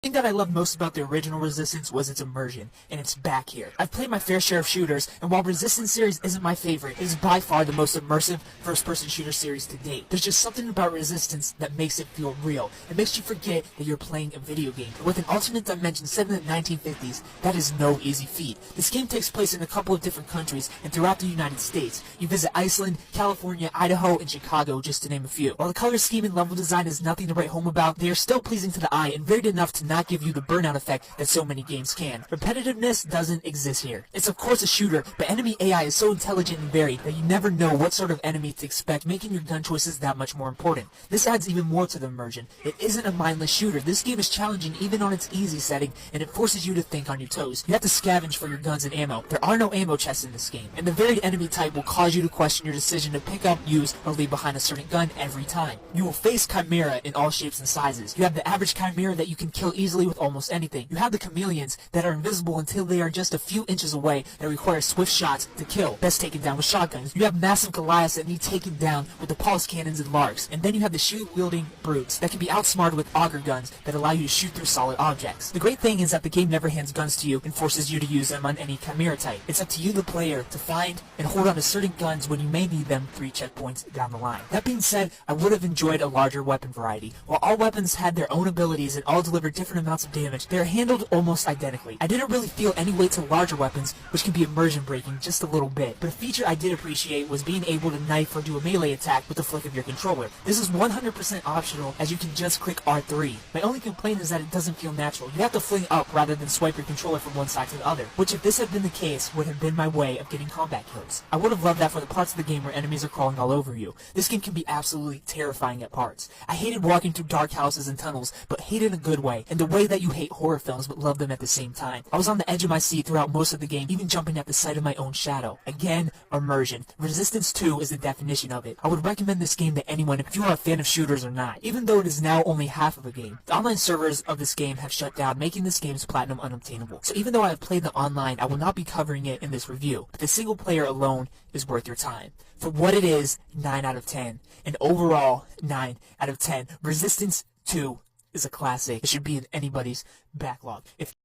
The thing that I loved most about the original Resistance was its immersion, and it's back here. I've played my fair share of shooters, and while Resistance series isn't my favorite, it is by far the most immersive first-person shooter series to date. There's just something about Resistance that makes it feel real. It makes you forget that you're playing a video game. And with an alternate dimension set in the 1950s, that is no easy feat. This game takes place in a couple of different countries and throughout the United States. You visit Iceland, California, Idaho, and Chicago, just to name a few. While the color scheme and level design is nothing to write home about, they are still pleasing to the eye and varied enough to not give you the burnout effect that so many games can. Repetitiveness doesn't exist here. It's of course a shooter, but enemy AI is so intelligent and varied that you never know what sort of enemy to expect, making your gun choices that much more important. This adds even more to the immersion. It isn't a mindless shooter. This game is challenging even on its easy setting, and it forces you to think on your toes. You have to scavenge for your guns and ammo. There are no ammo chests in this game, and the varied enemy type will cause you to question your decision to pick up, use, or leave behind a certain gun every time. You will face Chimera in all shapes and sizes. You have the average Chimera that you can kill easily with almost anything. You have the chameleons that are invisible until they are just a few inches away that require swift shots to kill, best taken down with shotguns. You have massive Goliaths that need taken down with the pulse cannons and larks. And then you have the shield-wielding brutes that can be outsmarted with auger guns that allow you to shoot through solid objects. The great thing is that the game never hands guns to you and forces you to use them on any Chimera type. It's up to you, the player, to find and hold on to certain guns when you may need them 3 checkpoints down the line. That being said, I would have enjoyed a larger weapon variety. While all weapons had their own abilities and all delivered different amounts of damage, they are handled almost identically. I didn't really feel any weight to larger weapons, which can be immersion breaking just a little bit, but a feature I did appreciate was being able to knife or do a melee attack with the flick of your controller. This is 100% optional, as you can just click R3. My only complaint is that it doesn't feel natural. You have to fling up rather than swipe your controller from one side to the other, which if this had been the case, would have been my way of getting combat kills. I would have loved that for the parts of the game where enemies are crawling all over you. This game can be absolutely terrifying at parts. I hated walking through dark houses and tunnels, but hate in a good way, and the way that you hate horror films but love them at the same time. I was on the edge of my seat throughout most of the game, even jumping at the sight of my own shadow. Again, immersion. Resistance 2 is the definition of it. I would recommend this game to anyone if you are a fan of shooters or not, even though it is now only half of a game. The online servers of this game have shut down, making this game's platinum unobtainable. So even though I have played the online, I will not be covering it in this review, but the single player alone is worth your time. For what it is, 9 out of 10. And overall, 9 out of 10. Resistance 2 is a classic. It should be in anybody's backlog. If